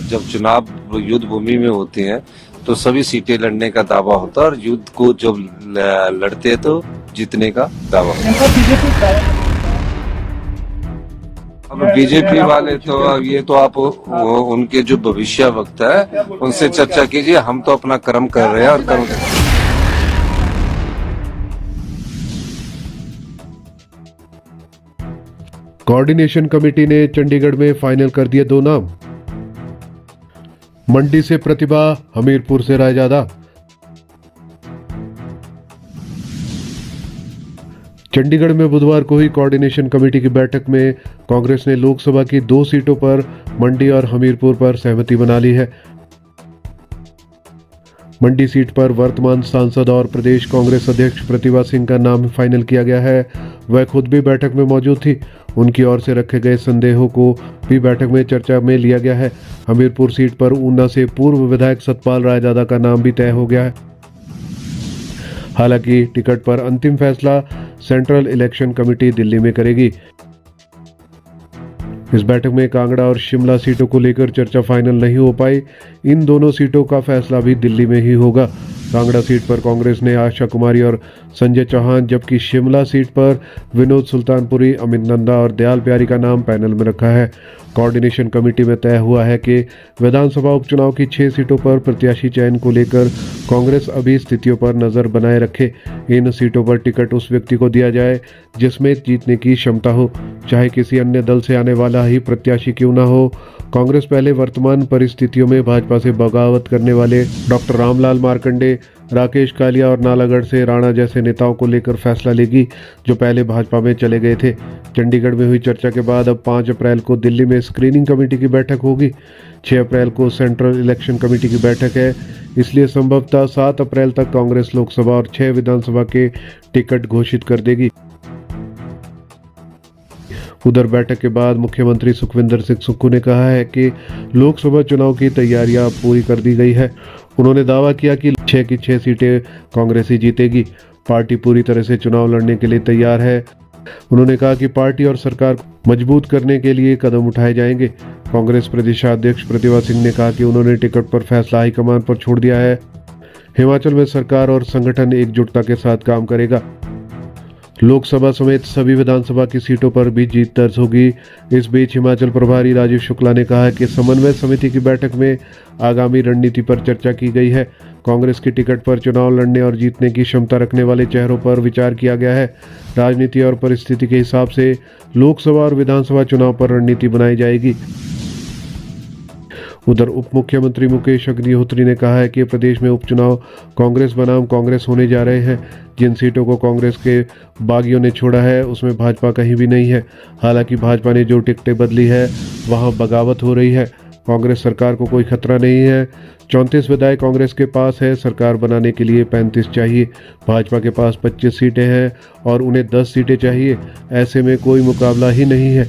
जब चुनाव युद्ध भूमि में होते हैं तो सभी सीटें लड़ने का दावा होता है और युद्ध को जब लड़ते हैं तो जीतने का दावा होता है। अब बीजेपी वाले तो ये तो आप उनके जो भविष्य वक्ता है उनसे चर्चा कीजिए, हम तो अपना कर्म कर रहे हैं और कर्म कोऑर्डिनेशन कमेटी ने चंडीगढ़ में फाइनल कर दिए 2 नाम। मंडी से प्रतिभा, हमीरपुर से रायजादा। चंडीगढ़ में बुधवार को हुई कोऑर्डिनेशन कमेटी की बैठक में कांग्रेस ने लोकसभा की 2 सीटों पर मंडी और हमीरपुर पर सहमति बना ली है। मंडी सीट पर वर्तमान सांसद और प्रदेश कांग्रेस अध्यक्ष प्रतिभा सिंह का नाम फाइनल किया गया है। वह खुद भी बैठक में मौजूद थी। उनकी ओर से रखे गए संदेहों को भी बैठक में चर्चा में लिया गया है। हमीरपुर सीट पर ऊना से पूर्व विधायक सतपाल रायजादा का नाम भी तय हो गया है। हालांकि टिकट पर अंतिम फैसला सेंट्रल इलेक्शन कमेटी दिल्ली में करेगी। इस बैठक में कांगड़ा और शिमला सीटों को लेकर चर्चा फाइनल नहीं हो पाई। इन दोनों सीटों का फैसला भी दिल्ली में ही होगा। कांगड़ा सीट पर कांग्रेस ने आशा कुमारी और संजय चौहान, जबकि शिमला सीट पर विनोद सुल्तानपुरी, अमित नंदा और दयाल प्यारी का नाम पैनल में रखा है। कोऑर्डिनेशन कमेटी में तय हुआ है कि विधानसभा उपचुनाव की 6 सीटों पर प्रत्याशी चयन को लेकर कांग्रेस अभी स्थितियों पर नजर बनाए रखे। इन सीटों पर टिकट उस व्यक्ति को दिया जाए जिसमें जीतने की क्षमता हो, चाहे किसी अन्य दल से आने वाला ही प्रत्याशी क्यों ना हो। कांग्रेस पहले वर्तमान परिस्थितियों में भाजपा से बगावत करने वाले डॉक्टर रामलाल मार्कंडे, राकेश कालिया और नालागढ़ से राणा जैसे नेताओं को लेकर फैसला लेगी, जो पहले भाजपा में चले गए थे। चंडीगढ़ में हुई चर्चा के बाद अब 5 अप्रैल को दिल्ली में स्क्रीनिंग कमेटी की बैठक होगी। 6 अप्रैल को सेंट्रल इलेक्शन कमेटी की बैठक है, इसलिए संभवतः 7 अप्रैल तक कांग्रेस लोकसभा और 6 विधानसभा के टिकट घोषित कर देगी। उधर बैठक के बाद मुख्यमंत्री सुखविंदर सिंह सुक्खू ने कहा है कि लोकसभा चुनाव की तैयारियां पूरी कर दी गई है। उन्होंने दावा किया कि 6 की 6 सीटें कांग्रेस ही जीतेगी। पार्टी पूरी तरह से चुनाव लड़ने के लिए तैयार है। उन्होंने कहा कि पार्टी और सरकार को मजबूत करने के लिए कदम उठाए जाएंगे। कांग्रेस प्रदेशाध्यक्ष प्रतिभा सिंह ने कहा कि उन्होंने टिकट पर फैसला हाईकमान पर छोड़ दिया है। हिमाचल में सरकार और संगठन एकजुटता के साथ काम करेगा। लोकसभा समेत सभी विधानसभा की सीटों पर भी जीत दर्ज होगी। इस बीच हिमाचल प्रभारी राजीव शुक्ला ने कहा है कि समन्वय समिति की बैठक में आगामी रणनीति पर चर्चा की गई है। कांग्रेस की टिकट पर चुनाव लड़ने और जीतने की क्षमता रखने वाले चेहरों पर विचार किया गया है। राजनीति और परिस्थिति के हिसाब से लोकसभा और विधानसभा चुनाव पर रणनीति बनाई जाएगी। उधर उप मुख्यमंत्री मुकेश अग्निहोत्री ने कहा है कि प्रदेश में उपचुनाव कांग्रेस बनाम कांग्रेस होने जा रहे हैं। जिन सीटों को कांग्रेस के बागियों ने छोड़ा है उसमें भाजपा कहीं भी नहीं है। हालांकि भाजपा ने जो टिकटें बदली है वहां बगावत हो रही है। कांग्रेस सरकार को कोई खतरा नहीं है। 34 विधायक कांग्रेस के पास है। सरकार बनाने के लिए 35 चाहिए। भाजपा के पास 25 सीटें हैं और उन्हें 10 सीटें चाहिए। ऐसे में कोई मुकाबला ही नहीं है।